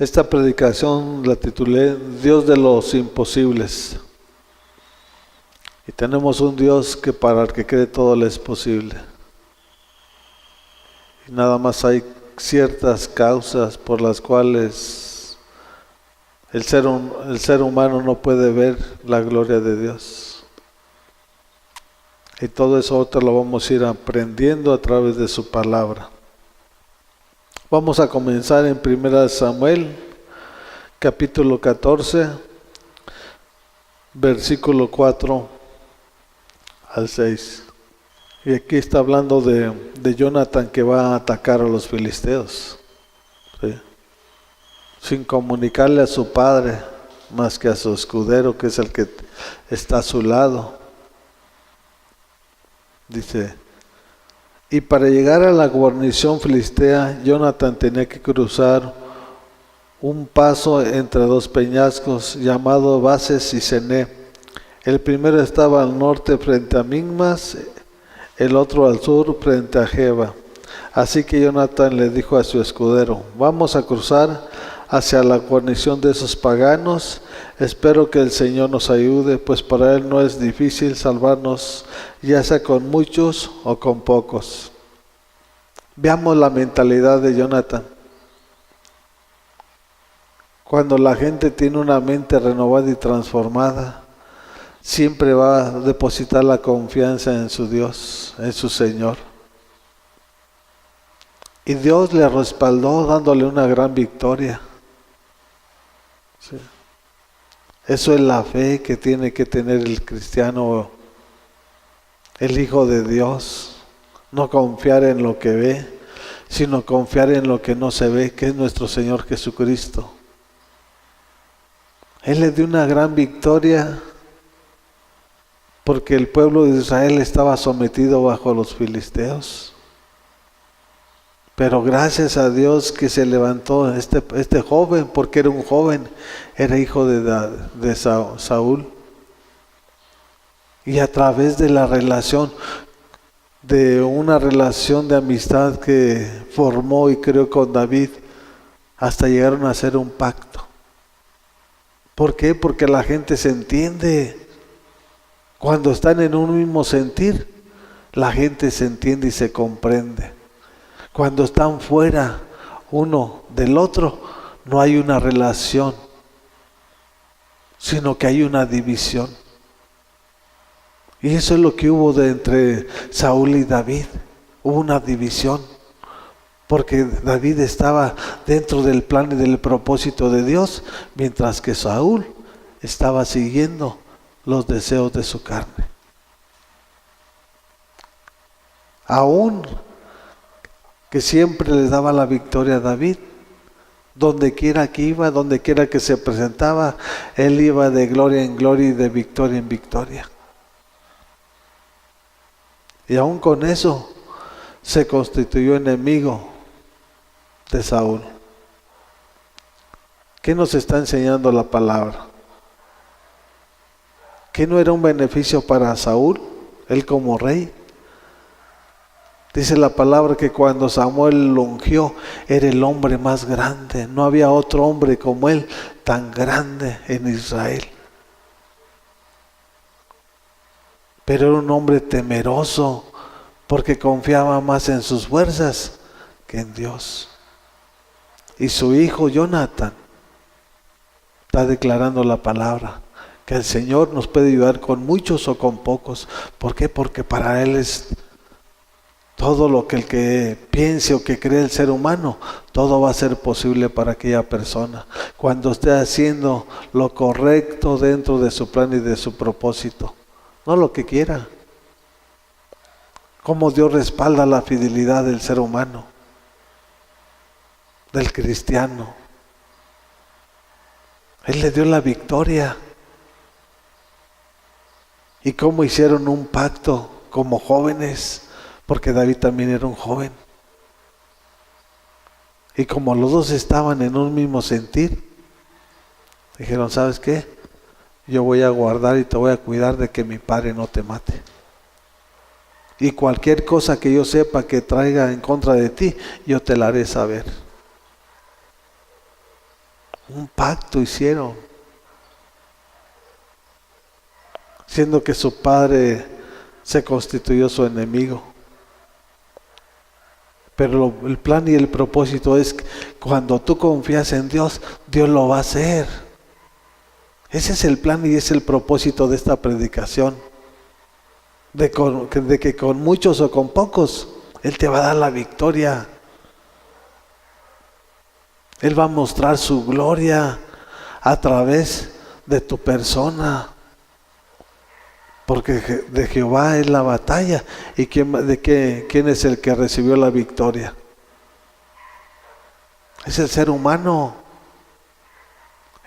Esta predicación la titulé Dios de los imposibles. Y tenemos un Dios que para el que cree todo le es posible. Y nada más hay ciertas causas por las cuales el ser humano no puede ver la gloria de Dios. Y todo eso ahorita lo vamos a ir aprendiendo a través de su palabra. Vamos a comenzar en 1 Samuel, capítulo 14, versículo 4 al 6. Y aquí está hablando de Jonathan que va a atacar a los filisteos, ¿sí? Sin comunicarle a su padre, más que a su escudero, que es el que está a su lado. Dice: y para llegar a la guarnición filistea, Jonathan tenía que cruzar un paso entre dos peñascos llamado Bases y Cené. El primero estaba al norte frente a Migmas, el otro al sur frente a Geba. Así que Jonathan le dijo a su escudero: vamos a cruzar hacia la guarnición de esos paganos. Espero que el Señor nos ayude, pues para Él no es difícil salvarnos, ya sea con muchos o con pocos. Veamos la mentalidad de Jonathan. Cuando la gente tiene una mente renovada y transformada, siempre va a depositar la confianza en su Dios, en su Señor. Y Dios le respaldó dándole una gran victoria. Sí. Eso es la fe que tiene que tener el cristiano, el Hijo de Dios. No confiar en lo que ve, sino confiar en lo que no se ve, que es nuestro Señor Jesucristo. Él le dio una gran victoria porque el pueblo de Israel estaba sometido bajo los filisteos. Pero gracias a Dios que se levantó este joven, porque era un joven, era hijo de Saúl. Y a través de la relación, de una relación de amistad que formó y creó con David, hasta llegaron a hacer un pacto. ¿Por qué? Porque la gente se entiende. Cuando están en un mismo sentir, la gente se entiende y se comprende. Cuando están fuera uno del otro, no hay una relación, sino que hay una división. Y eso es lo que hubo entre Saúl y David. Hubo una división, porque David estaba dentro del plan y del propósito de Dios, mientras que Saúl estaba siguiendo los deseos de su carne. Aún que siempre le daba la victoria a David, donde quiera que iba, donde quiera que se presentaba, él iba de gloria en gloria y de victoria en victoria. Y aún con eso se constituyó enemigo de Saúl. ¿Qué nos está enseñando la palabra? ¿Que no era un beneficio para Saúl, él como rey? Dice la palabra que cuando Samuel lo ungió, era el hombre más grande. No había otro hombre como él, tan grande en Israel. Pero era un hombre temeroso, porque confiaba más en sus fuerzas que en Dios. Y su hijo Jonathan está declarando la palabra, que el Señor nos puede ayudar con muchos o con pocos. ¿Por qué? Porque para Él es todo lo que el que piense o que cree el ser humano, todo va a ser posible para aquella persona, cuando esté haciendo lo correcto dentro de su plan y de su propósito, no lo que quiera. Cómo Dios respalda la fidelidad del ser humano, del cristiano. Él le dio la victoria. Y cómo hicieron un pacto como jóvenes, porque David también era un joven. Y como los dos estaban en un mismo sentir, dijeron: ¿sabes qué? Yo voy a guardar y te voy a cuidar de que mi padre no te mate. Y cualquier cosa que yo sepa que traiga en contra de ti, yo te la haré saber. Un pacto hicieron, siendo que su padre se constituyó su enemigo. Pero el plan y el propósito es que cuando tú confías en Dios, Dios lo va a hacer. Ese es el plan y es el propósito de esta predicación. De que con muchos o con pocos, Él te va a dar la victoria. Él va a mostrar su gloria a través de tu persona. Porque de Jehová es la batalla. ¿Y quién es el que recibió la victoria? Es el ser humano.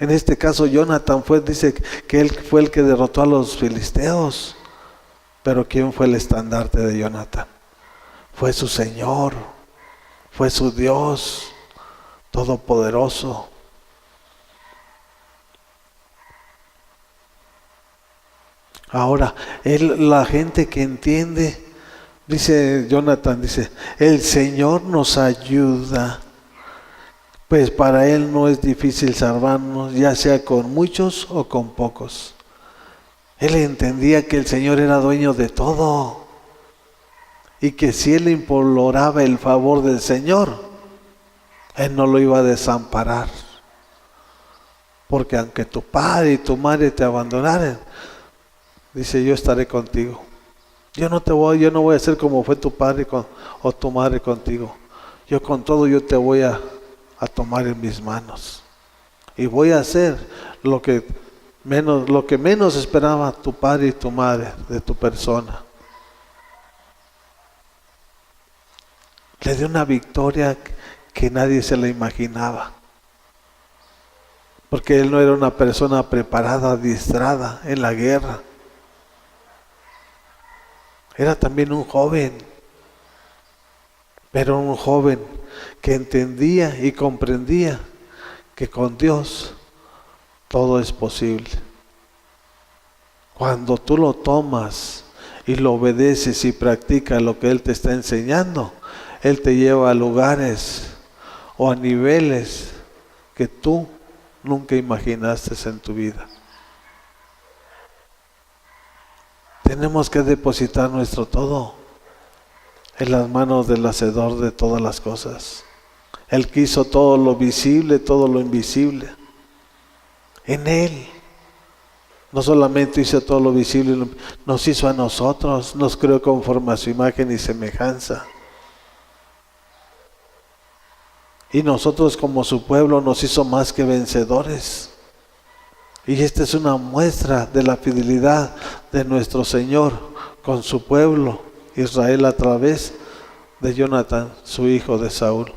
En este caso Jonathan dice que él fue el que derrotó a los filisteos. Pero ¿quién fue el estandarte de Jonathan? Fue su Señor. Fue su Dios Todopoderoso. Ahora, la gente que entiende, dice Jonathan, el Señor nos ayuda, pues para Él no es difícil salvarnos, ya sea con muchos o con pocos. Él entendía que el Señor era dueño de todo y que si él imploraba el favor del Señor, Él no lo iba a desamparar. Porque aunque tu padre y tu madre te abandonaren, dice, yo estaré contigo. Yo no voy a ser como fue tu padre o tu madre contigo. Yo con todo yo te voy a tomar en mis manos. Y voy a hacer lo que menos esperaba tu padre y tu madre de tu persona. Le dio una victoria que nadie se la imaginaba. Porque él no era una persona preparada, adiestrada en la guerra. Era también un joven, pero un joven que entendía y comprendía que con Dios todo es posible. Cuando tú lo tomas y lo obedeces y practicas lo que Él te está enseñando, Él te lleva a lugares o a niveles que tú nunca imaginaste en tu vida. Tenemos que depositar nuestro todo en las manos del Hacedor de todas las cosas. Él que hizo todo lo visible, todo lo invisible. En Él. No solamente hizo todo lo visible, nos hizo a nosotros, nos creó conforme a su imagen y semejanza. Y nosotros como su pueblo nos hizo más que vencedores. Y esta es una muestra de la fidelidad de nuestro Señor con su pueblo, Israel, a través de Jonathan, su hijo de Saúl.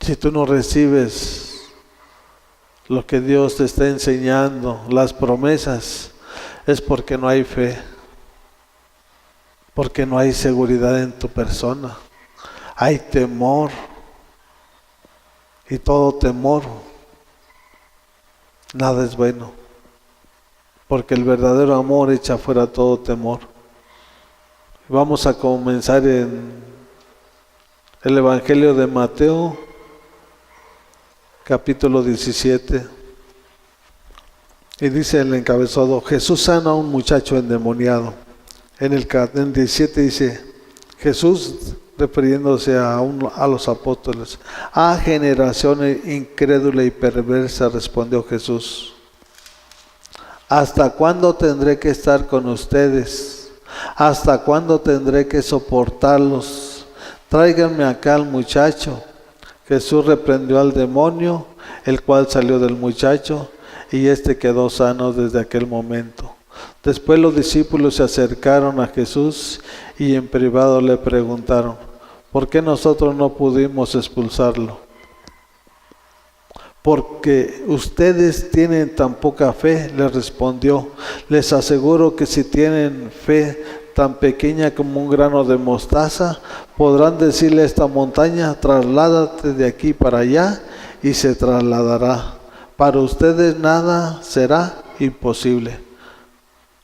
Si tú no recibes lo que Dios te está enseñando, las promesas, es porque no hay fe. Porque no hay seguridad en tu persona. Hay temor. Y todo temor, nada es bueno. Porque el verdadero amor echa fuera todo temor. Vamos a comenzar en el Evangelio de Mateo, capítulo 17. Y dice el encabezado, Jesús sana a un muchacho endemoniado. En el 17 dice, Jesús, refiriéndose a los apóstoles, generación incrédula y perversa, respondió Jesús, ¿hasta cuándo tendré que estar con ustedes? ¿Hasta cuándo tendré que soportarlos? Tráiganme acá al muchacho. Jesús reprendió al demonio, el cual salió del muchacho, y éste quedó sano desde aquel momento. Después los discípulos se acercaron a Jesús y en privado le preguntaron, ¿por qué nosotros no pudimos expulsarlo? Porque ustedes tienen tan poca fe, le respondió. Les aseguro que si tienen fe tan pequeña como un grano de mostaza, podrán decirle a esta montaña, trasládate de aquí para allá, y se trasladará. Para ustedes nada será imposible.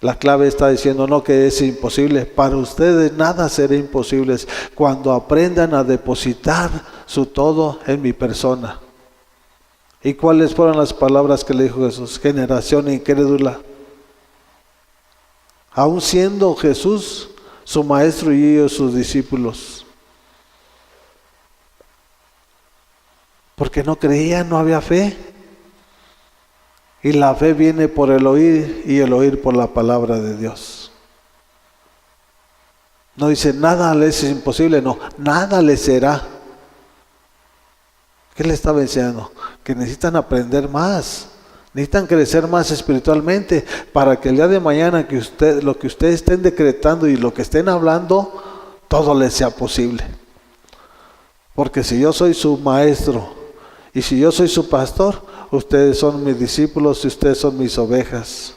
La clave está diciendo no que es imposible. Para ustedes nada será imposible cuando aprendan a depositar su todo en mi persona. ¿Y cuáles fueron las palabras que le dijo Jesús? Generación incrédula. Aún siendo Jesús su maestro y ellos sus discípulos. Porque no creían, no había fe. Y la fe viene por el oír y el oír por la palabra de Dios. No dice nada les es imposible, no, nada les será. ¿Qué le estaba enseñando? Que necesitan aprender más, necesitan crecer más espiritualmente para que el día de mañana que lo que ustedes estén decretando y lo que estén hablando, todo les sea posible. Porque si yo soy su maestro y si yo soy su pastor, ustedes son mis discípulos y ustedes son mis ovejas.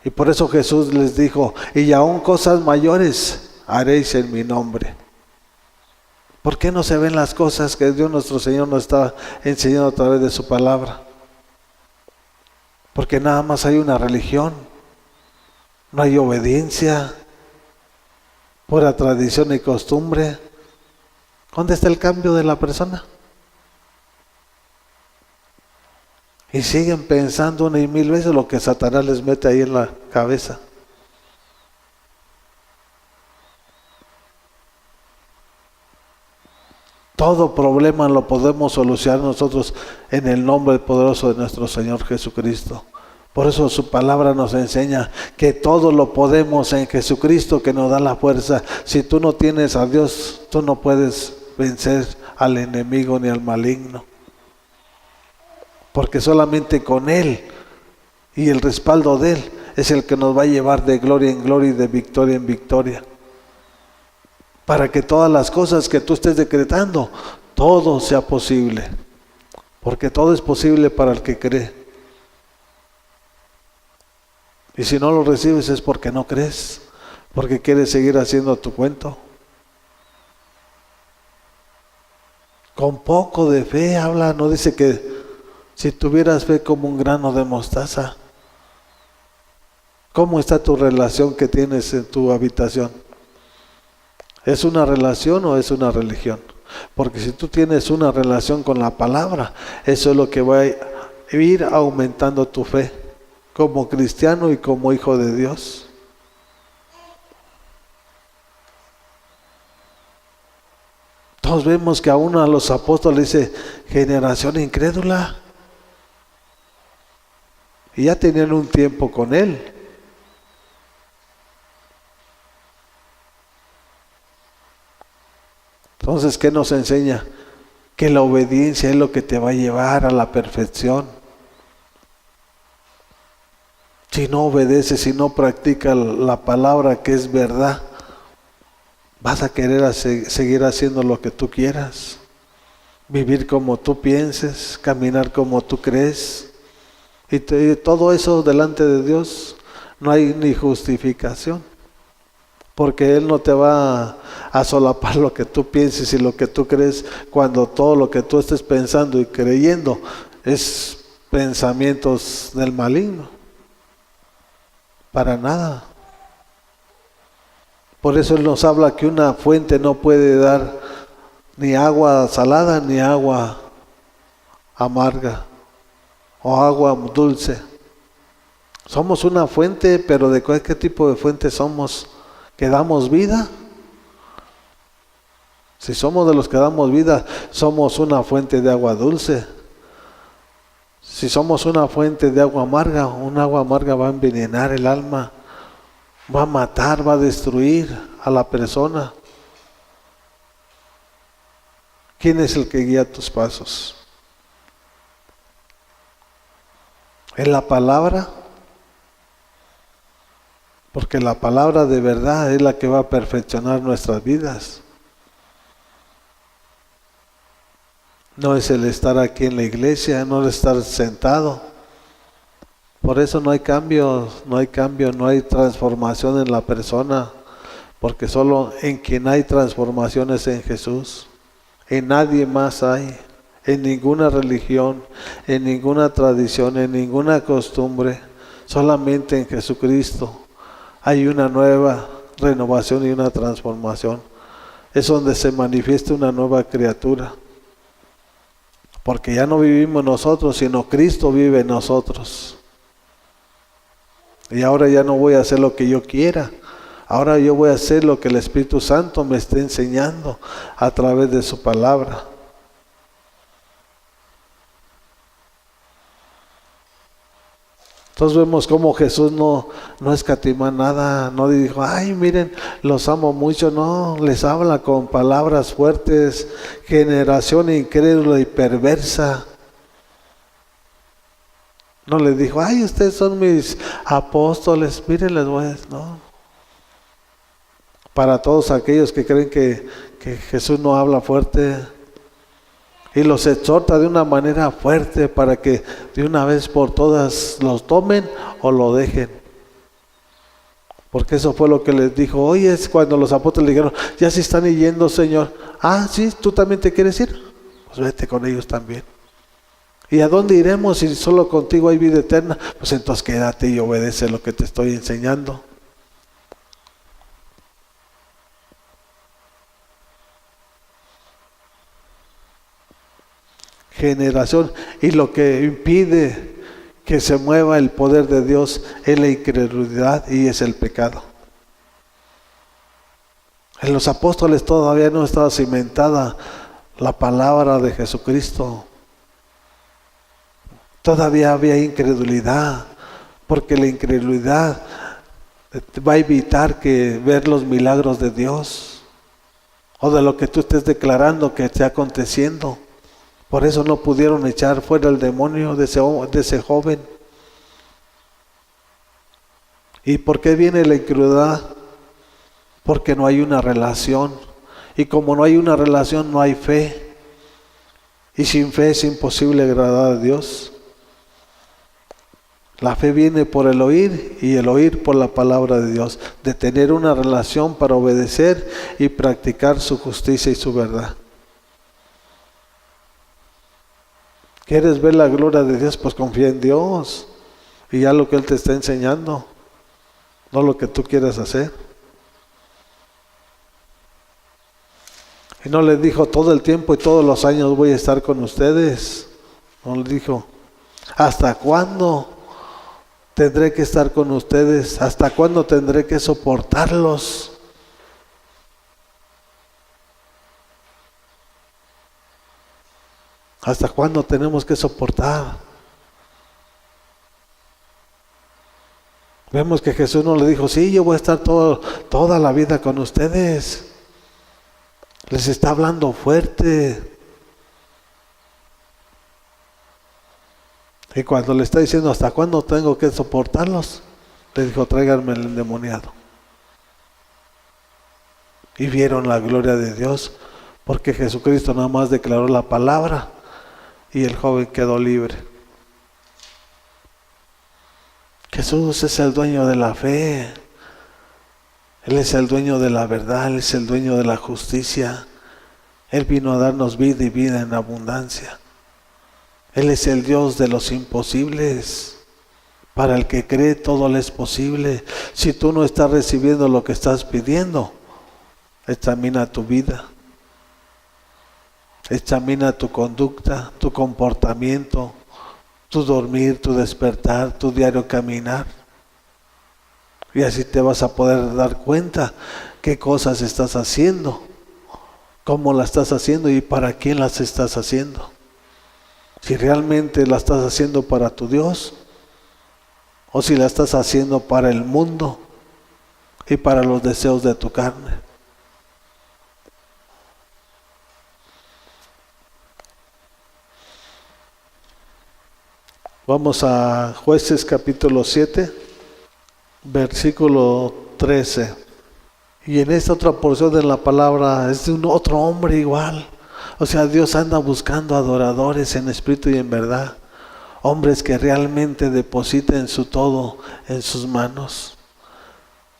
Y por eso Jesús les dijo, y aún cosas mayores haréis en mi nombre. ¿Por qué no se ven las cosas que Dios nuestro Señor nos está enseñando a través de su palabra? Porque nada más hay una religión, no hay obediencia, pura tradición y costumbre. ¿Dónde está el cambio de la persona? Y siguen pensando una y mil veces lo que Satanás les mete ahí en la cabeza. Todo problema lo podemos solucionar nosotros en el nombre poderoso de nuestro Señor Jesucristo. Por eso su palabra nos enseña que todo lo podemos en Jesucristo que nos da la fuerza. Si tú no tienes a Dios, tú no puedes vencer al enemigo ni al maligno. Porque solamente con Él y el respaldo de Él es el que nos va a llevar de gloria en gloria y de victoria en victoria. Para que todas las cosas que tú estés decretando, todo sea posible. Porque todo es posible para el que cree. Y si no lo recibes es porque no crees, porque quieres seguir haciendo tu cuento. Con poco de fe habla, no dice que si tuvieras fe como un grano de mostaza. ¿Cómo está tu relación que tienes en tu habitación? ¿Es una relación o es una religión? Porque si tú tienes una relación con la palabra, eso es lo que va a ir aumentando tu fe como cristiano y como hijo de Dios. Todos vemos que aún a los apóstoles dice generación incrédula. Y ya tenían un tiempo con Él. Entonces, ¿qué nos enseña? Que la obediencia es lo que te va a llevar a la perfección. Si no obedeces, si no practicas la palabra que es verdad, vas a querer seguir haciendo lo que tú quieras. Vivir como tú pienses, caminar como tú crees. Y todo eso delante de Dios no hay ni justificación, porque Él no te va a solapar lo que tú pienses y lo que tú crees, cuando todo lo que tú estés pensando y creyendo es pensamientos del maligno. Para nada. Por eso Él nos habla que una fuente no puede dar ni agua salada ni agua amarga o agua dulce. Somos una fuente, pero ¿de qué tipo de fuente somos? ¿Que damos vida? Si somos de los que damos vida, somos una fuente de agua dulce. Si somos una fuente de agua amarga, un agua amarga va a envenenar el alma, va a matar, va a destruir a la persona. ¿Quién es el que guía tus pasos? ¿Es la palabra? Porque la palabra de verdad es la que va a perfeccionar nuestras vidas. No es el estar aquí en la iglesia, no es estar sentado. Por eso no hay cambio, no hay transformación en la persona. Porque solo en quien hay transformación es en Jesús. En nadie más hay. En ninguna religión, en ninguna tradición, en ninguna costumbre. solamente en Jesucristo hay una nueva renovación y una transformación. Es donde se manifiesta una nueva criatura. Porque ya no vivimos nosotros, sino Cristo vive en nosotros. Y ahora ya no voy a hacer lo que yo quiera. Ahora yo voy a hacer lo que el Espíritu Santo me está enseñando a través de su palabra. Entonces vemos cómo Jesús no escatima nada, no dijo, ay miren, los amo mucho, no, les habla con palabras fuertes, generación incrédula y perversa. No les dijo, ay ustedes son mis apóstoles, miren les voy a decir, no. Para todos aquellos que creen que Jesús no habla fuerte, y los exhorta de una manera fuerte para que de una vez por todas los tomen o lo dejen. Porque eso fue lo que les dijo. Hoy es cuando los apóstoles le dijeron, ya se están yendo, Señor. Ah, sí, ¿tú también te quieres ir? Pues vete con ellos también. ¿Y a dónde iremos si solo contigo hay vida eterna? Pues entonces quédate y obedece lo que te estoy enseñando. Generación, y lo que impide que se mueva el poder de Dios es la incredulidad y es el pecado. En los apóstoles todavía no estaba cimentada la palabra de Jesucristo. Todavía había incredulidad, porque la incredulidad va a evitar que ver los milagros de Dios o de lo que tú estés declarando que esté aconteciendo. Por eso no pudieron echar fuera el demonio de ese joven. ¿Y por qué viene la incredulidad? Porque no hay una relación. Y como no hay una relación, no hay fe. Y sin fe es imposible agradar a Dios. La fe viene por el oír y el oír por la palabra de Dios. De tener una relación para obedecer y practicar su justicia y su verdad. ¿Quieres ver la gloria de Dios? Pues confía en Dios. Y ya lo que Él te está enseñando. No lo que tú quieras hacer. Y no les dijo todo el tiempo y todos los años voy a estar con ustedes. No les dijo, ¿hasta cuándo tendré que estar con ustedes? ¿Hasta cuándo tendré que soportarlos? ¿Hasta cuándo tenemos que soportar? Vemos que Jesús no le dijo, sí, yo voy a estar toda la vida con ustedes. Les está hablando fuerte. Y cuando le está diciendo, ¿hasta cuándo tengo que soportarlos? Le dijo, tráiganme el endemoniado. Y vieron la gloria de Dios, porque Jesucristo nada más declaró la palabra. Y el joven quedó libre. Jesús es el dueño de la fe. Él es el dueño de la verdad. Él es el dueño de la justicia. Él vino a darnos vida y vida en abundancia. Él es el Dios de los imposibles. Para el que cree todo le es posible. Si tú no estás recibiendo lo que estás pidiendo, examina tu vida. Examina tu conducta, tu comportamiento, tu dormir, tu despertar, tu diario caminar. Y así te vas a poder dar cuenta qué cosas estás haciendo, cómo las estás haciendo y para quién las estás haciendo. Si realmente la estás haciendo para tu Dios o si la estás haciendo para el mundo y para los deseos de tu carne. Vamos a Jueces capítulo 7, versículo 13. Y en esta otra porción de la palabra es de un otro hombre igual. O sea, Dios anda buscando adoradores en espíritu y en verdad. Hombres que realmente depositen su todo en sus manos.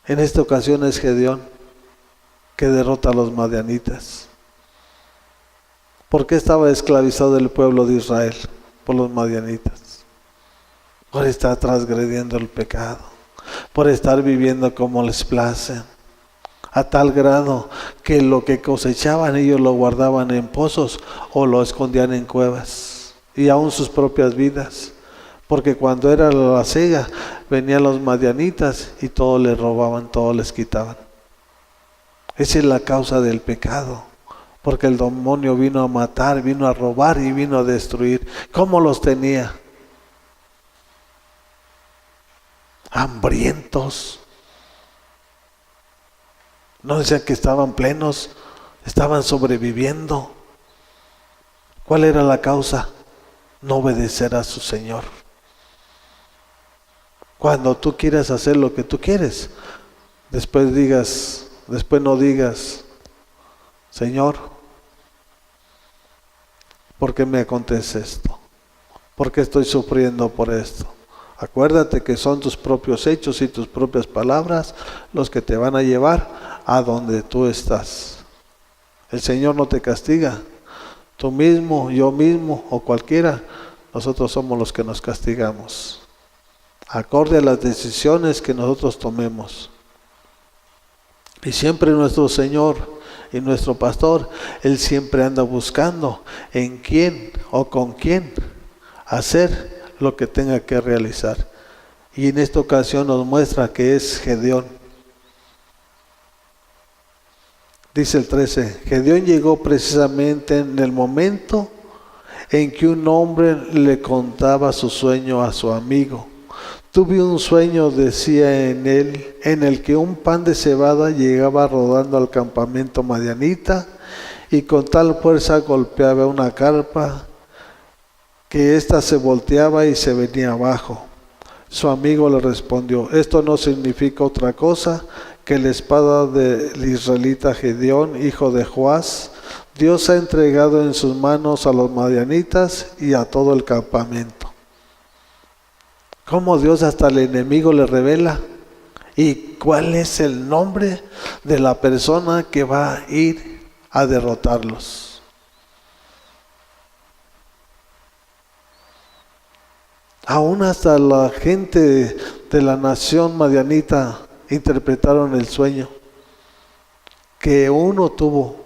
En esta ocasión es Gedeón, que derrota a los madianitas. ¿Por qué estaba esclavizado el pueblo de Israel? Por los madianitas. por estar transgrediendo el pecado, por estar viviendo como les place, a tal grado que lo que cosechaban ellos lo guardaban en pozos o lo escondían en cuevas, y aún sus propias vidas, porque cuando era la siega venían los madianitas y todo les robaban, todo les quitaban. Esa es la causa del pecado, porque el demonio vino a matar, vino a robar y vino a destruir. ¿Cómo los tenía? Hambrientos. No decían que estaban plenos, estaban sobreviviendo. ¿Cuál era la causa? No obedecer a su Señor. Cuando tú quieras hacer lo que tú quieres, después no digas, Señor, ¿por qué me acontece esto? ¿Por qué estoy sufriendo por esto? Acuérdate que son tus propios hechos y tus propias palabras los que te van a llevar a donde tú estás. El Señor no te castiga. Tú mismo, yo mismo o cualquiera, nosotros somos los que nos castigamos, acorde a las decisiones que nosotros tomemos. Y siempre nuestro Señor y nuestro pastor, Él siempre anda buscando en quién o con quién hacer lo que tenga que realizar. Y en esta ocasión nos muestra que es Gedeón. Dice el 13, Gedeón llegó precisamente en el momento en que un hombre le contaba su sueño a su amigo. Tuve un sueño, decía en él, en el que un pan de cebada llegaba rodando al campamento madianita y con tal fuerza golpeaba una carpa que ésta se volteaba y se venía abajo. Su amigo le respondió, esto no significa otra cosa que la espada del israelita Gedeón, hijo de Joás. Dios ha entregado en sus manos a los madianitas y a todo el campamento. ¿Cómo Dios hasta el enemigo le revela? ¿Y cuál es el nombre de la persona que va a ir a derrotarlos? Aún hasta la gente de la nación madianita interpretaron el sueño que uno tuvo.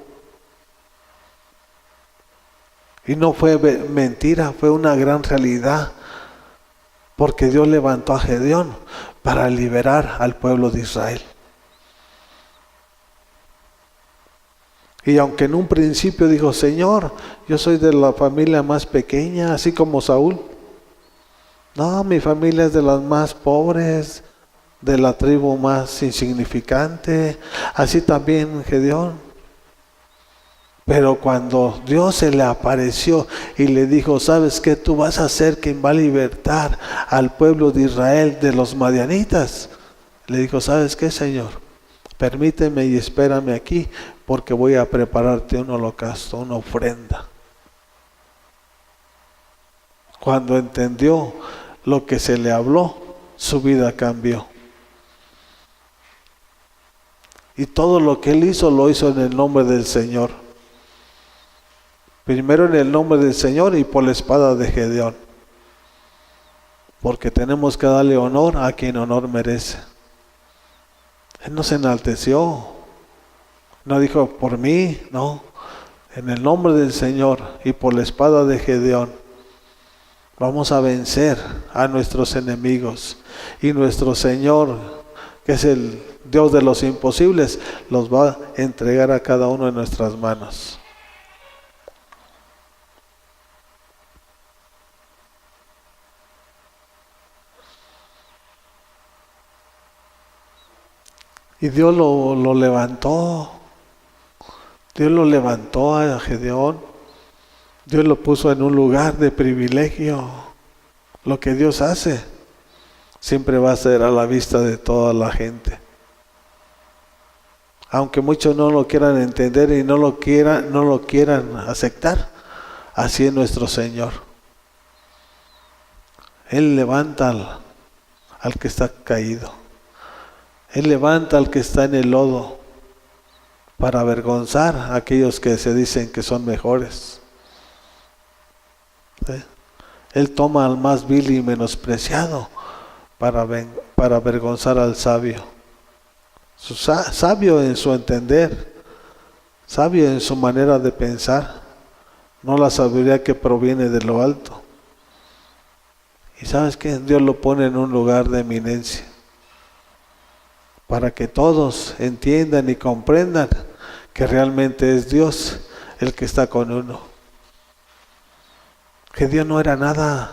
Y no fue mentira, fue una gran realidad. Porque Dios levantó a Gedeón para liberar al pueblo de Israel. Y aunque en un principio dijo, Señor, yo soy de la familia más pequeña, así como Saúl. No, mi familia es de las más pobres, de la tribu más insignificante, así también Gedeón. Pero cuando Dios se le apareció y le dijo, ¿sabes qué? Tú vas a ser quien va a libertar al pueblo de Israel de los madianitas. Le dijo, ¿sabes qué, Señor? Permíteme y espérame aquí porque voy a prepararte un holocausto, una ofrenda. Cuando entendió lo que se le habló, su vida cambió. Y todo lo que él hizo, lo hizo en el nombre del Señor. Primero en el nombre del Señor y por la espada de Gedeón. Porque tenemos que darle honor a quien honor merece. Él no se enalteció. No dijo por mí, no. En el nombre del Señor y por la espada de Gedeón. Vamos a vencer a nuestros enemigos. Y nuestro Señor, que es el Dios de los imposibles, los va a entregar a cada uno de nuestras manos. Y Dios lo levantó. Dios lo levantó a Gedeón. Dios lo puso en un lugar de privilegio. Lo que Dios hace siempre va a ser a la vista de toda la gente. Aunque muchos no lo quieran entender y no lo quieran aceptar, así es nuestro Señor. Él levanta al que está caído. Él levanta al que está en el lodo para avergonzar a aquellos que se dicen que son mejores. ¿Sí? Él toma al más vil y menospreciado para avergonzar al sabio. Sabio en su entender, sabio en su manera de pensar, no la sabiduría que proviene de lo alto. Y ¿sabes qué? Dios lo pone en un lugar de eminencia para que todos entiendan y comprendan que realmente es Dios el que está con uno. Gedeón no era nada,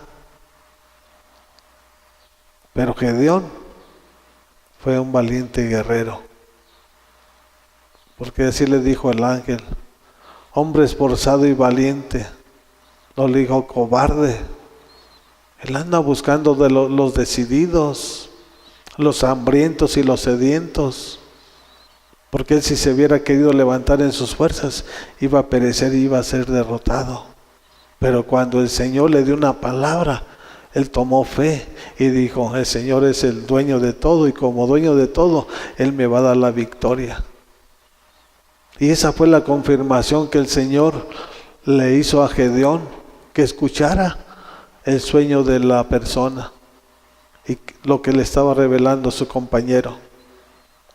pero Gedeón fue un valiente guerrero, porque así le dijo el ángel, hombre esforzado y valiente, no le dijo cobarde. Él anda buscando de los decididos, los hambrientos y los sedientos, porque él, si se hubiera querido levantar en sus fuerzas, iba a perecer y iba a ser derrotado. Pero cuando el Señor le dio una palabra, él tomó fe y dijo, el Señor es el dueño de todo, y como dueño de todo, Él me va a dar la victoria. Y esa fue la confirmación que el Señor le hizo a Gedeón, que escuchara el sueño de la persona y lo que le estaba revelando su compañero.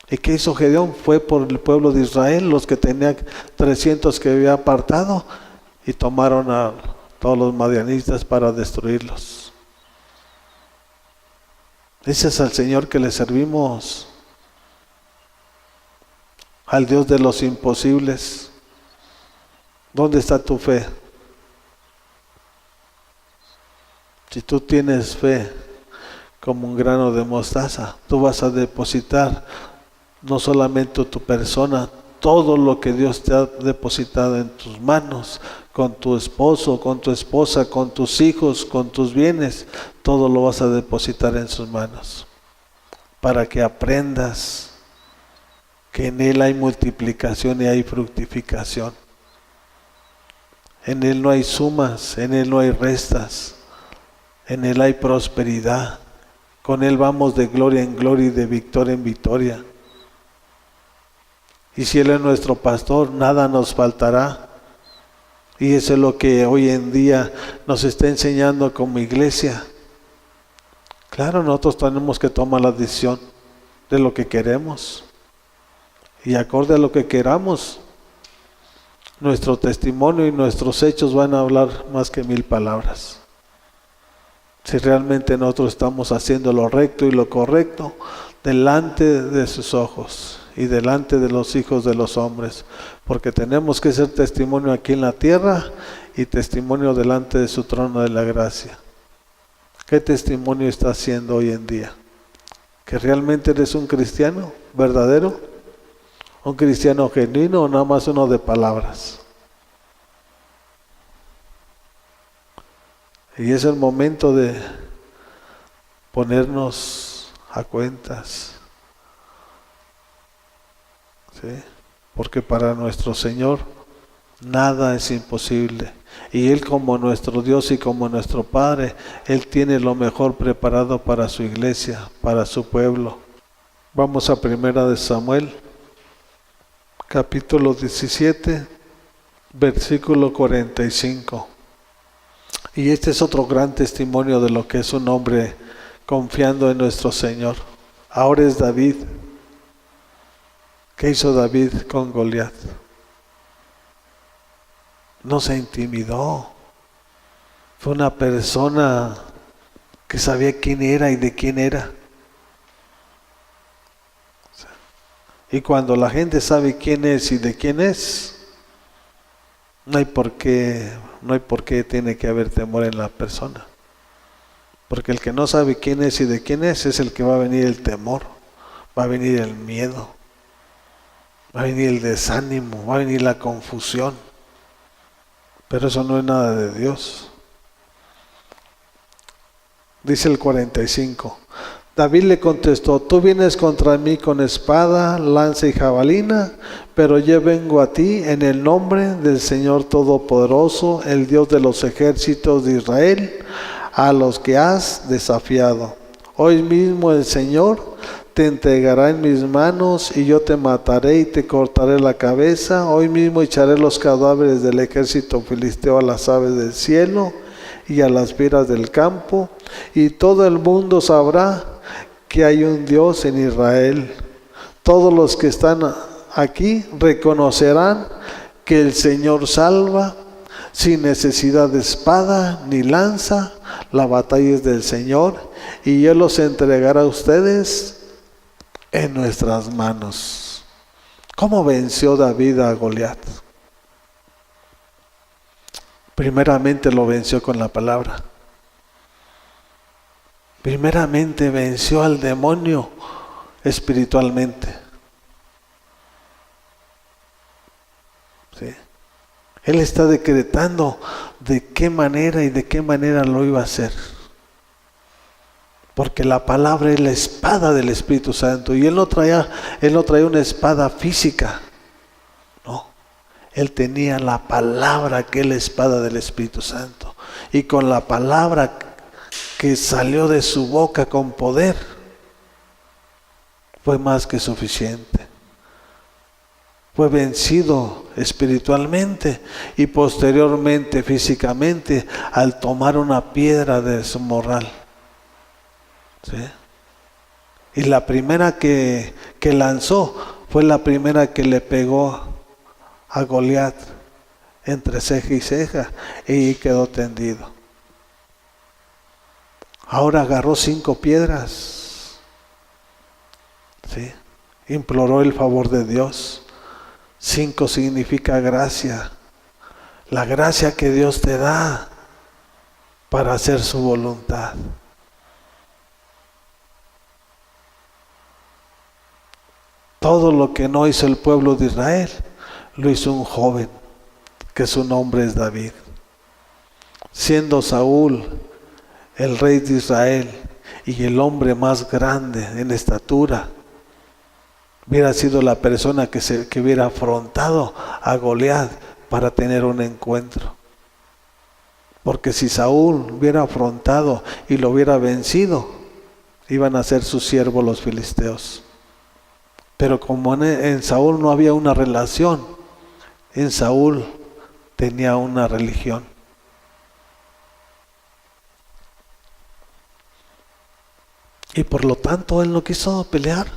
¿Y qué hizo Gedeón? Fue por el pueblo de Israel, los que tenían 300 que había apartado, y tomaron a todos los madianistas para destruirlos. Ese es al Señor que le servimos, al Dios de los imposibles. ¿Dónde está tu fe? Si tú tienes fe como un grano de mostaza, tú vas a depositar no solamente tu persona, todo lo que Dios te ha depositado en tus manos, con tu esposo, con tu esposa, con tus hijos, con tus bienes, todo lo vas a depositar en sus manos, para que aprendas que en Él hay multiplicación y hay fructificación. En Él no hay sumas, en Él no hay restas, en Él hay prosperidad. Con Él vamos de gloria en gloria y de victoria en victoria. Y si Él es nuestro pastor, nada nos faltará. Y eso es lo que hoy en día nos está enseñando como iglesia. Claro, nosotros tenemos que tomar la decisión de lo que queremos. Y acorde a lo que queramos, nuestro testimonio y nuestros hechos van a hablar más que 1000 palabras. Si realmente nosotros estamos haciendo lo recto y lo correcto delante de sus ojos y delante de los hijos de los hombres, porque tenemos que ser testimonio aquí en la tierra y testimonio delante de su trono de la gracia. ¿Qué testimonio está haciendo hoy en día? ¿Que realmente eres un cristiano verdadero? ¿Un cristiano genuino o nada más uno de palabras? Y es el momento de ponernos a cuentas, ¿sí? Porque para nuestro Señor nada es imposible. Y Él, como nuestro Dios y como nuestro Padre, Él tiene lo mejor preparado para su iglesia, para su pueblo. Vamos a 1 de Samuel, capítulo 17, versículo 45. Y este es otro gran testimonio de lo que es un hombre confiando en nuestro Señor. Ahora es David. ¿Qué hizo David con Goliat? No se intimidó. Fue una persona que sabía quién era y de quién era. Y cuando la gente sabe quién es y de quién es, no hay por qué tiene que haber temor en la persona. Porque el que no sabe quién es y de quién es el que va a venir el temor, va a venir el miedo, va a venir el desánimo, va a venir la confusión. Pero eso no es nada de Dios. Dice el 45. David le contestó: tú vienes contra mí con espada, lanza y jabalina, pero yo vengo a ti en el nombre del Señor Todopoderoso, el Dios de los ejércitos de Israel, a los que has desafiado. Hoy mismo el Señor te entregará en mis manos y yo te mataré y te cortaré la cabeza. Hoy mismo echaré los cadáveres del ejército filisteo a las aves del cielo y a las fieras del campo, y todo el mundo sabrá que hay un Dios en Israel. Todos los que están aquí reconocerán que el Señor salva sin necesidad de espada ni lanza. La batalla es del Señor y Él los entregará a ustedes en nuestras manos. ¿Cómo venció David a Goliat? Primeramente lo venció con la palabra. Primeramente venció al demonio espiritualmente. ¿Sí? Él está decretando de qué manera y de qué manera lo iba a hacer. Porque la palabra es la espada del Espíritu Santo. Y él no traía una espada física. No. Él tenía la palabra que es la espada del Espíritu Santo. Y con la palabra que salió de su boca con poder, fue más que suficiente. Fue vencido espiritualmente y posteriormente físicamente al tomar una piedra de su morral. ¿Sí? Y la primera que lanzó fue la primera que le pegó a Goliat entre ceja y ceja y quedó tendido. Ahora agarró 5 piedras. ¿Sí? Imploró el favor de Dios. 5 significa gracia. La gracia que Dios te da para hacer su voluntad. Todo lo que no hizo el pueblo de Israel, lo hizo un joven, que su nombre es David. Siendo Saúl el rey de Israel y el hombre más grande en estatura, hubiera sido la persona que hubiera afrontado a Goliat para tener un encuentro. Porque si Saúl hubiera afrontado y lo hubiera vencido, iban a ser sus siervos los filisteos. Pero como en Saúl no había una relación, en Saúl tenía una religión. Y por lo tanto él no quiso pelear.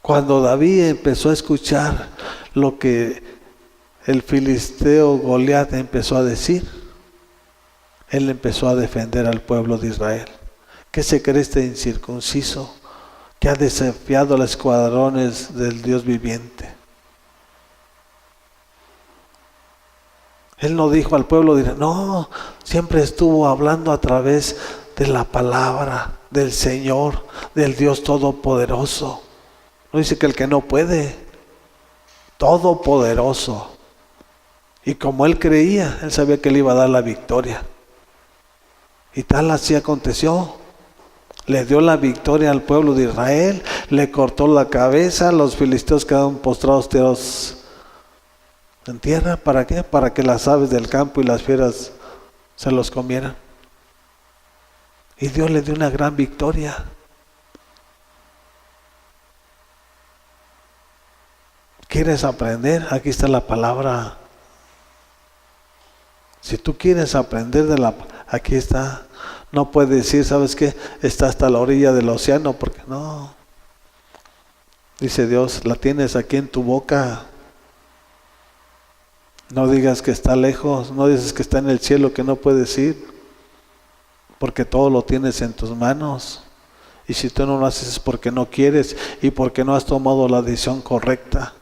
Cuando David empezó a escuchar lo que el filisteo Goliat empezó a decir, él empezó a defender al pueblo de Israel. ¿Qué se cree este incircunciso que ha desafiado a los escuadrones del Dios viviente? Él no dijo al pueblo, no, siempre estuvo hablando a través de la palabra del Señor, del Dios Todopoderoso. No dice que el que no puede, Todopoderoso. Y como él creía, él sabía que le iba a dar la victoria. Y tal así aconteció. Le dio la victoria al pueblo de Israel, le cortó la cabeza, los filisteos quedaron postrados, tirados en tierra. ¿Para qué? Para que las aves del campo y las fieras se los comieran. Y Dios le dio una gran victoria. ¿Quieres aprender? Aquí está la palabra. Si tú quieres aprender aquí está. No puedes decir, ¿sabes qué? Está hasta la orilla del océano, porque no. Dice Dios, la tienes aquí en tu boca. No digas que está lejos, no dices que está en el cielo, que no puedes ir, porque todo lo tienes en tus manos. Y si tú no lo haces es porque no quieres y porque no has tomado la decisión correcta.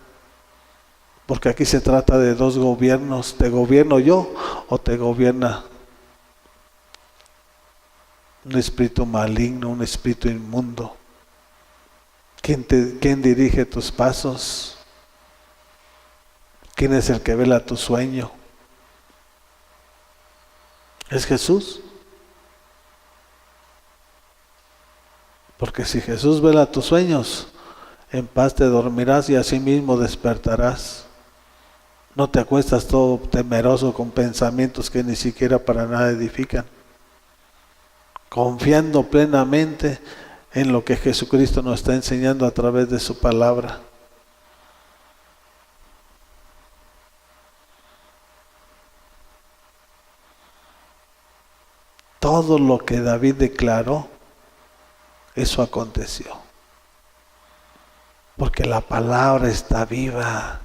Porque aquí se trata de 2 gobiernos. ¿Te gobierno yo o te gobierna un espíritu maligno, un espíritu inmundo? ¿Quién dirige tus pasos? ¿Quién es el que vela tu sueño? ¿Es Jesús? Porque si Jesús vela tus sueños, en paz te dormirás y así mismo despertarás. No te acuestas todo temeroso con pensamientos que ni siquiera para nada edifican. Confiando plenamente en lo que Jesucristo nos está enseñando a través de su palabra. todo lo que David declaró, eso aconteció. Porque la palabra está viva.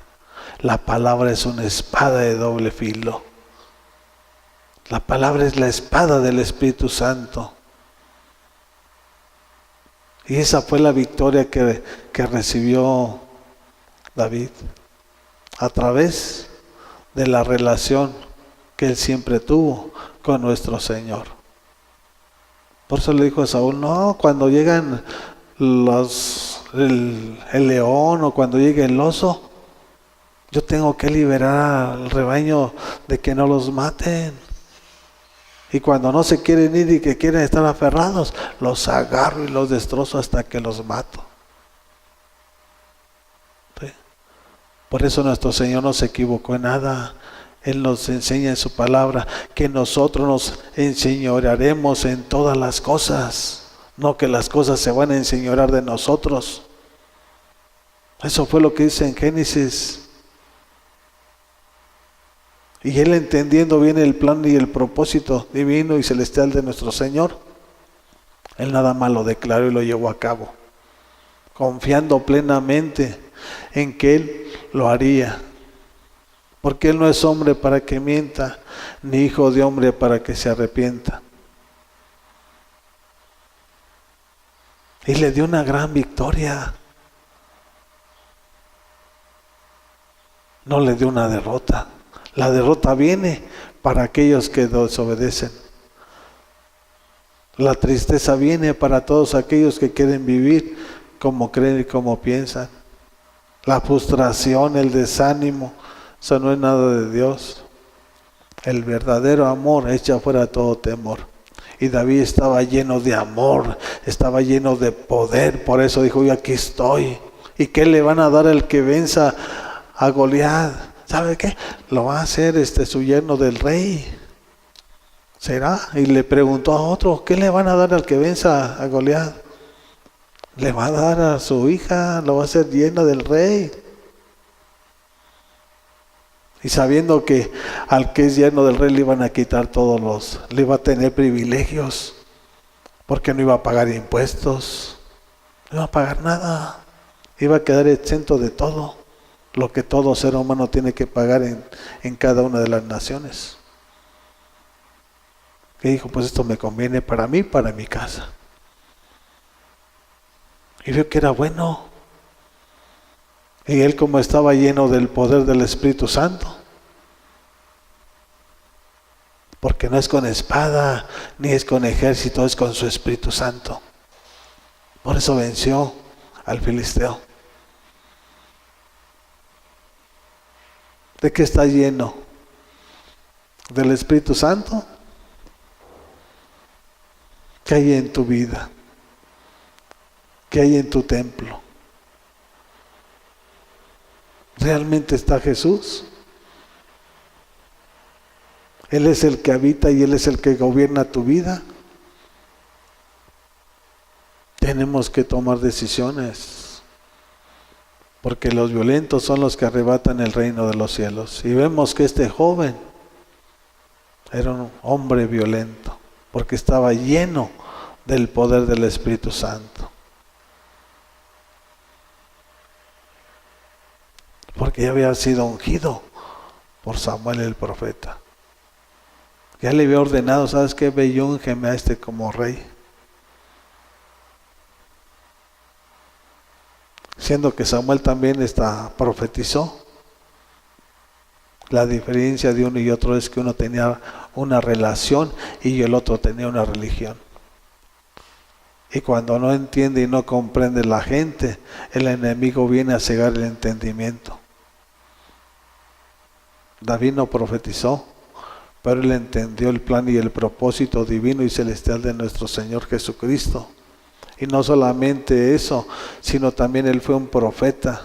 La palabra es una espada de doble filo. La palabra es la espada del Espíritu Santo. Y esa fue la victoria que recibió David a través de la relación que él siempre tuvo con nuestro Señor. Por eso le dijo a Saúl, no, cuando llegan el león o cuando llegue el oso, yo tengo que liberar al rebaño de que no los maten. Y cuando no se quieren ir y que quieren estar aferrados, los agarro y los destrozo hasta que los mato. ¿Sí? Por eso nuestro Señor no se equivocó en nada. Él nos enseña en su palabra que nosotros nos enseñorearemos en todas las cosas. No que las cosas se van a enseñorear de nosotros. Eso fue lo que dice en Génesis. Y él, entendiendo bien el plan y el propósito divino y celestial de nuestro Señor, él nada más lo declaró y lo llevó a cabo, confiando plenamente en que él lo haría. Porque él no es hombre para que mienta, ni hijo de hombre para que se arrepienta. Y le dio una gran victoria. No le dio una derrota. La derrota viene para aquellos que desobedecen. La tristeza viene para todos aquellos que quieren vivir como creen y como piensan. La frustración, el desánimo, eso no es nada de Dios. El verdadero amor echa fuera todo temor. Y David estaba lleno de amor, estaba lleno de poder, por eso dijo, yo aquí estoy. ¿Y qué le van a dar al que venza a Goliat? ¿Sabe qué? Lo va a hacer su yerno del rey. ¿Será? Y le preguntó a otro, ¿qué le van a dar al que venza a Goliat? Le va a dar a su hija, lo va a hacer yerno del rey. Y sabiendo que al que es yerno del rey le iban a quitar le iba a tener privilegios, porque no iba a pagar impuestos, no iba a pagar nada, iba a quedar exento de todo lo que todo ser humano tiene que pagar en cada una de las naciones. Y dijo, pues esto me conviene para mí, para mi casa. Y vio que era bueno. Y él, como estaba lleno del poder del Espíritu Santo, porque no es con espada, ni es con ejército, es con su Espíritu Santo. Por eso venció al filisteo. ¿De qué está lleno? ¿Del Espíritu Santo? ¿Qué hay en tu vida? ¿Qué hay en tu templo? ¿Realmente está Jesús? Él es el que habita y Él es el que gobierna tu vida. Tenemos que tomar decisiones. Porque los violentos son los que arrebatan el reino de los cielos. Y vemos que este joven era un hombre violento, porque estaba lleno del poder del Espíritu Santo. Porque ya había sido ungido por Samuel el profeta. Ya le había ordenado, ¿sabes qué? Ve y úngeme a como rey. Siendo que Samuel también profetizó. La diferencia de uno y otro es que uno tenía una relación y el otro tenía una religión. Y cuando no entiende y no comprende la gente, el enemigo viene a cegar el entendimiento. David no profetizó, pero él entendió el plan y el propósito divino y celestial de nuestro Señor Jesucristo. Y no solamente eso, sino también él fue un profeta.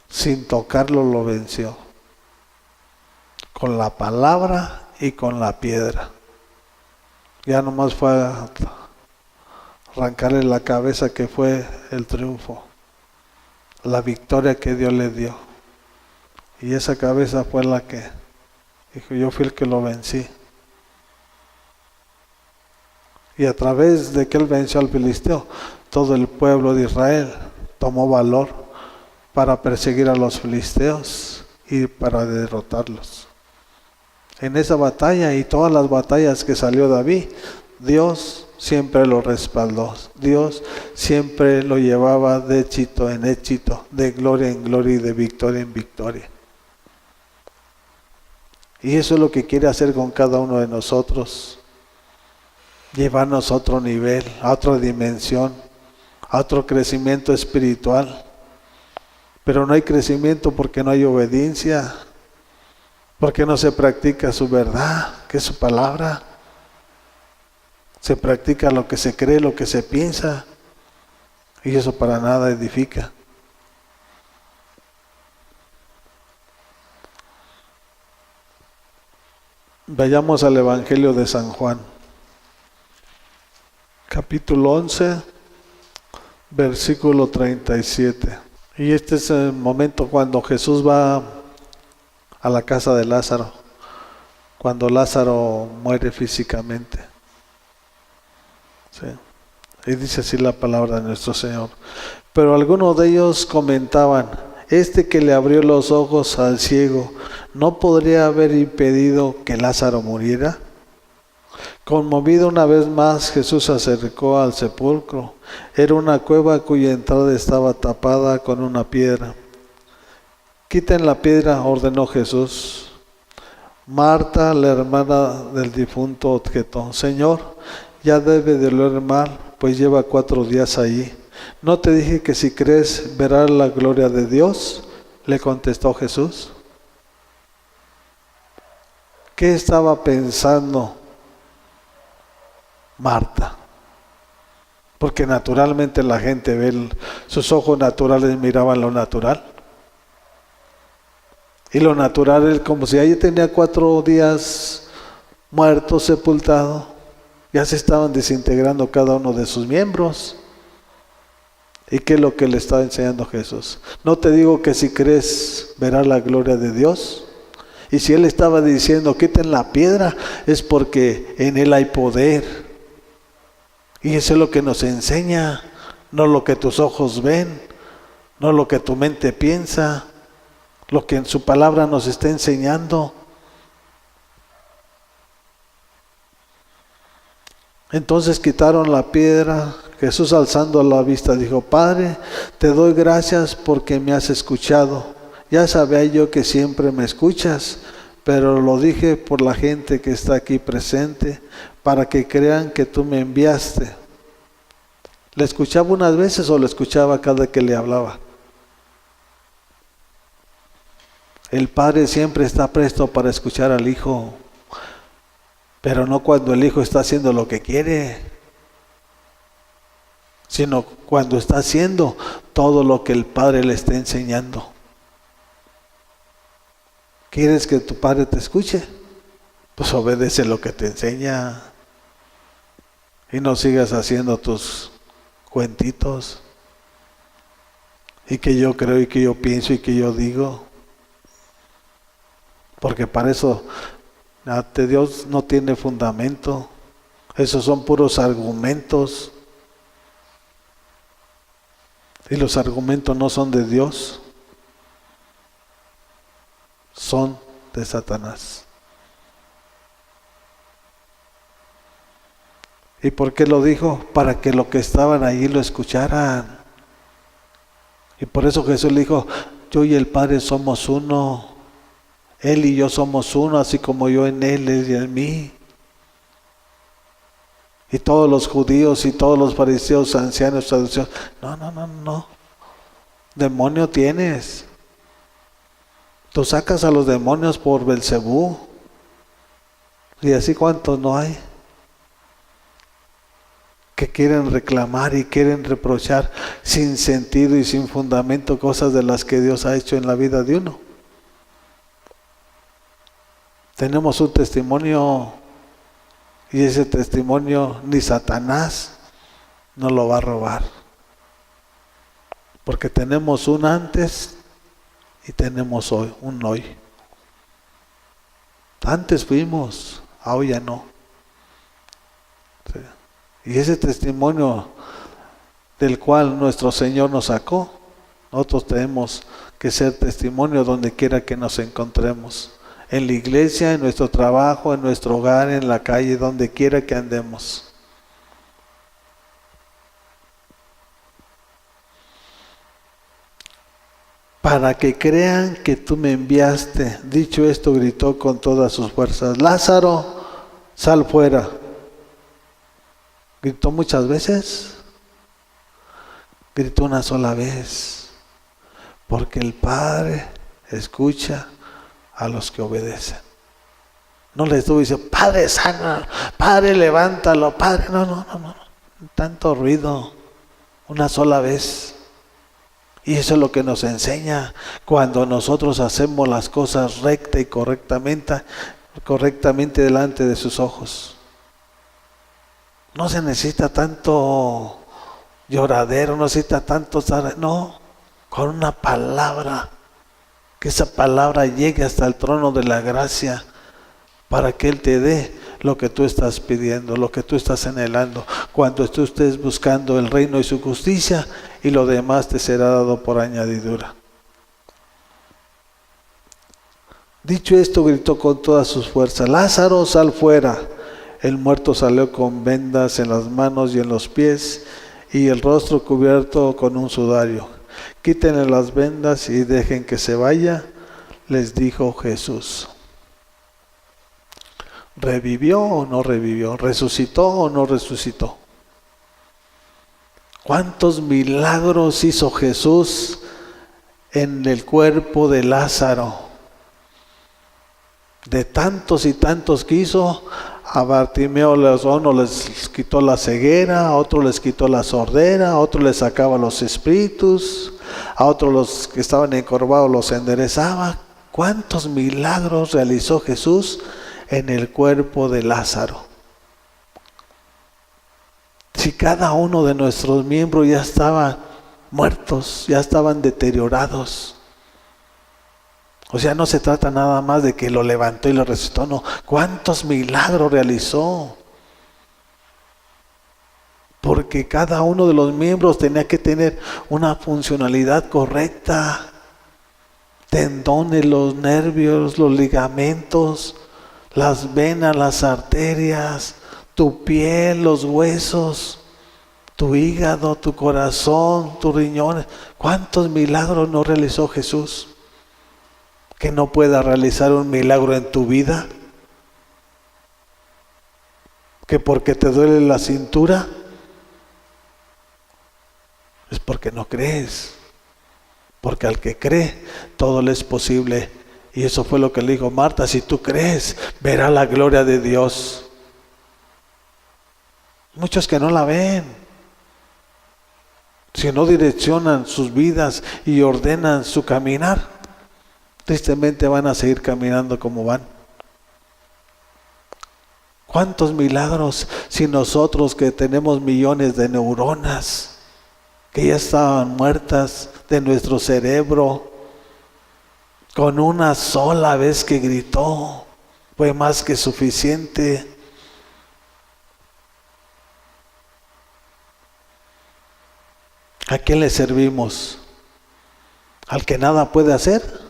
Sin tocarlo lo venció. Con la palabra y con la piedra. Ya nomás fue a arrancarle la cabeza, que fue el triunfo, la victoria que Dios le dio. Y esa cabeza fue la que dijo: yo fui el que lo vencí. Y a través de que él venció al filisteo, todo el pueblo de Israel tomó valor para perseguir a los filisteos y para derrotarlos. En esa batalla y todas las batallas que salió David, Dios siempre lo respaldó. Dios siempre lo llevaba de éxito en éxito, de gloria en gloria y de victoria en victoria. Y eso es lo que quiere hacer con cada uno de nosotros. Llevarnos a otro nivel, a otra dimensión, a otro crecimiento espiritual. Pero no hay crecimiento porque no hay obediencia, porque no se practica su verdad, que es su palabra. Se practica lo que se cree, lo que se piensa, y eso para nada edifica. Vayamos al Evangelio de San Juan, capítulo 11, versículo 37. Y este es el momento cuando Jesús va a la casa de Lázaro, cuando Lázaro muere físicamente. ¿Sí? Y dice así la palabra de nuestro Señor. Pero algunos de ellos comentaban: este que le abrió los ojos al ciego, ¿no podría haber impedido que Lázaro muriera? Conmovido una vez más, Jesús se acercó al sepulcro. Era una cueva cuya entrada estaba tapada con una piedra. Quiten la piedra, ordenó Jesús. Marta, la hermana del difunto, objetó: Señor, ya debe de oler mal, pues lleva 4 días allí. ¿No te dije que si crees verás la gloria de Dios? Le contestó Jesús. ¿Qué estaba pensando Marta? Porque naturalmente la gente ve, sus ojos naturales miraban lo natural. Y lo natural es como si ella tenía 4 días muerto, sepultado. Ya se estaban desintegrando cada uno de sus miembros. ¿Y qué es lo que le estaba enseñando Jesús? No te digo que si crees verás la gloria de Dios. Y si él estaba diciendo quiten la piedra, es porque en él hay poder. Y eso es lo que nos enseña, no lo que tus ojos ven, no lo que tu mente piensa, lo que en su palabra nos está enseñando. Entonces quitaron la piedra. Jesús, alzando la vista, dijo: Padre, te doy gracias porque me has escuchado. Ya sabía yo que siempre me escuchas, pero lo dije por la gente que está aquí presente, para que crean que tú me enviaste. ¿Le escuchaba unas veces o lo escuchaba cada que le hablaba? El Padre siempre está presto para escuchar al Hijo, pero no cuando el Hijo está haciendo lo que quiere, sino cuando está haciendo todo lo que el Padre le está enseñando. ¿Quieres que tu Padre te escuche? Pues obedece lo que te enseña y no sigas haciendo tus cuentitos y que yo creo y que yo pienso y que yo digo, porque para eso ante Dios no tiene fundamento. Esos son puros argumentos. Y los argumentos no son de Dios, son de Satanás. ¿Y por qué lo dijo? Para que los que estaban allí lo escucharan. Y por eso Jesús le dijo: yo y el Padre somos uno. Él y yo somos uno, así como yo en Él y en mí. Y todos los judíos y todos los fariseos, ancianos, saduceos: no. Demonio tienes. Tú sacas a los demonios por Belcebú. Y así cuántos no hay que quieren reclamar y quieren reprochar sin sentido y sin fundamento cosas de las que Dios ha hecho en la vida de uno. Tenemos un testimonio, y ese testimonio ni Satanás no lo va a robar. Porque tenemos un antes y tenemos hoy, un hoy. Antes fuimos, hoy ya no. Sí. Y ese testimonio del cual nuestro Señor nos sacó, nosotros tenemos que ser testimonio donde quiera que nos encontremos. En la iglesia, en nuestro trabajo, en nuestro hogar, en la calle, donde quiera que andemos. Para que crean que tú me enviaste. Dicho esto, gritó con todas sus fuerzas: Lázaro, sal fuera. ¿Gritó muchas veces? Gritó una sola vez. Porque el Padre escucha a los que obedecen. No le estuvo diciendo: Padre, sana, Padre, levántalo, Padre. No. Tanto ruido. Una sola vez. Y eso es lo que nos enseña cuando nosotros hacemos las cosas recta y correctamente delante de sus ojos. No se necesita tanto lloradero, no necesita tanto, no, con una palabra, que esa palabra llegue hasta el trono de la gracia para que Él te dé lo que tú estás pidiendo, lo que tú estás anhelando, cuando tú estés buscando el reino y su justicia, y lo demás te será dado por añadidura. Dicho esto, gritó con todas sus fuerzas: Lázaro, sal fuera. El muerto salió con vendas en las manos y en los pies, y el rostro cubierto con un sudario. Quítenle las vendas y dejen que se vaya, les dijo Jesús. ¿Revivió o no revivió? ¿Resucitó o no resucitó? ¿Cuántos milagros hizo Jesús en el cuerpo de Lázaro? De tantos y tantos que hizo, a Bartimeo uno les quitó la ceguera, a otro les quitó la sordera, a otro les sacaba los espíritus, a otros los que estaban encorvados los enderezaba. ¿Cuántos milagros realizó Jesús en el cuerpo de Lázaro? Si cada uno de nuestros miembros ya estaban muertos, ya estaban deteriorados. O sea, no se trata nada más de que lo levantó y lo resucitó, no. ¿Cuántos milagros realizó? Porque cada uno de los miembros tenía que tener una funcionalidad correcta. Tendones, los nervios, los ligamentos, las venas, las arterias, tu piel, los huesos, tu hígado, tu corazón, tus riñones. ¿Cuántos milagros no realizó Jesús? ¿Que no pueda realizar un milagro en tu vida? ¿Que porque te duele la cintura? Es porque no crees. Porque al que cree, todo le es posible. Y eso fue lo que le dijo Marta: si tú crees, verás la gloria de Dios. Muchos que no la ven, si no direccionan sus vidas y ordenan su caminar, tristemente van a seguir caminando como van. ¿Cuántos milagros si nosotros que tenemos millones de neuronas que ya estaban muertas de nuestro cerebro, con una sola vez que gritó fue más que suficiente? ¿A quién le servimos? ¿Al que nada puede hacer?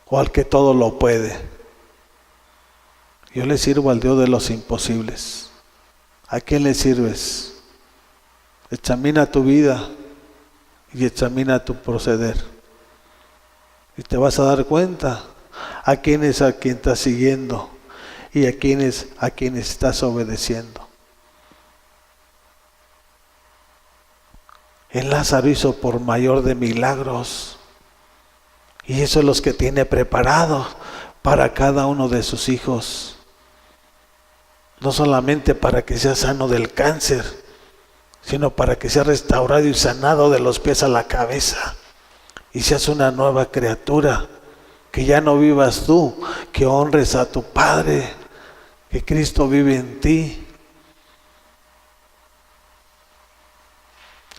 ¿O al que todo lo puede? Yo le sirvo al Dios de los imposibles. ¿A quién le sirves? Examina tu vida y examina tu proceder. Y te vas a dar cuenta a quién estás siguiendo y a quién estás obedeciendo. El Lázaro hizo por mayor de milagros, y eso es los que tiene preparados para cada uno de sus hijos. No solamente para que sea sano del cáncer, sino para que sea restaurado y sanado de los pies a la cabeza, y seas una nueva criatura, que ya no vivas tú, que honres a tu Padre, que Cristo vive en ti.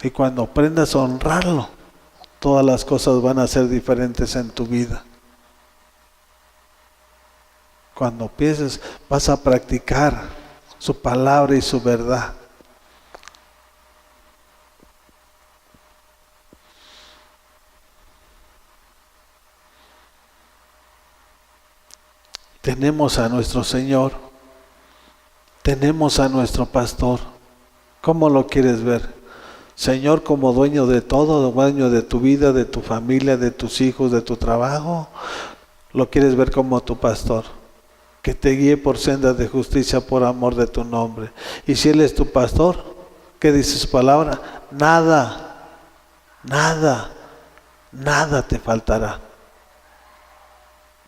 Y cuando aprendas a honrarlo, todas las cosas van a ser diferentes en tu vida. Cuando empieces, vas a practicar su palabra y su verdad. Tenemos a nuestro Señor, tenemos a nuestro pastor. ¿Cómo lo quieres ver? Señor como dueño de todo, dueño de tu vida, de tu familia, de tus hijos, de tu trabajo. ¿Lo quieres ver como tu pastor? Que te guíe por sendas de justicia por amor de tu nombre. Y si Él es tu pastor, ¿qué dice su palabra? Nada te faltará.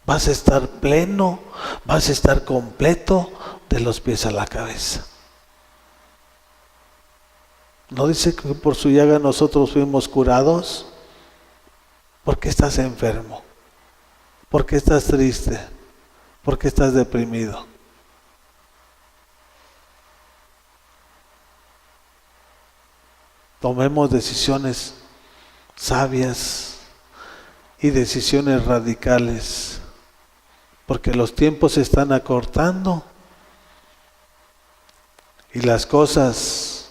Vas a estar pleno, vas a estar completo de los pies a la cabeza. ¿No dice que por su llaga nosotros fuimos curados? ¿Por qué estás enfermo? ¿Por qué estás triste? ¿Por qué estás deprimido? Tomemos decisiones sabias y decisiones radicales, porque los tiempos se están acortando y las cosas,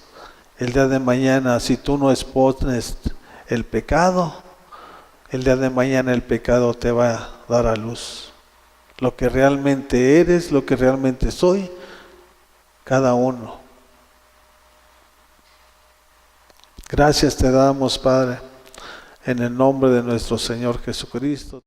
el día de mañana, si tú no expones el pecado, el día de mañana el pecado te va a dar a luz. Lo que realmente eres, lo que realmente soy, cada uno. Gracias te damos, Padre, en el nombre de nuestro Señor Jesucristo.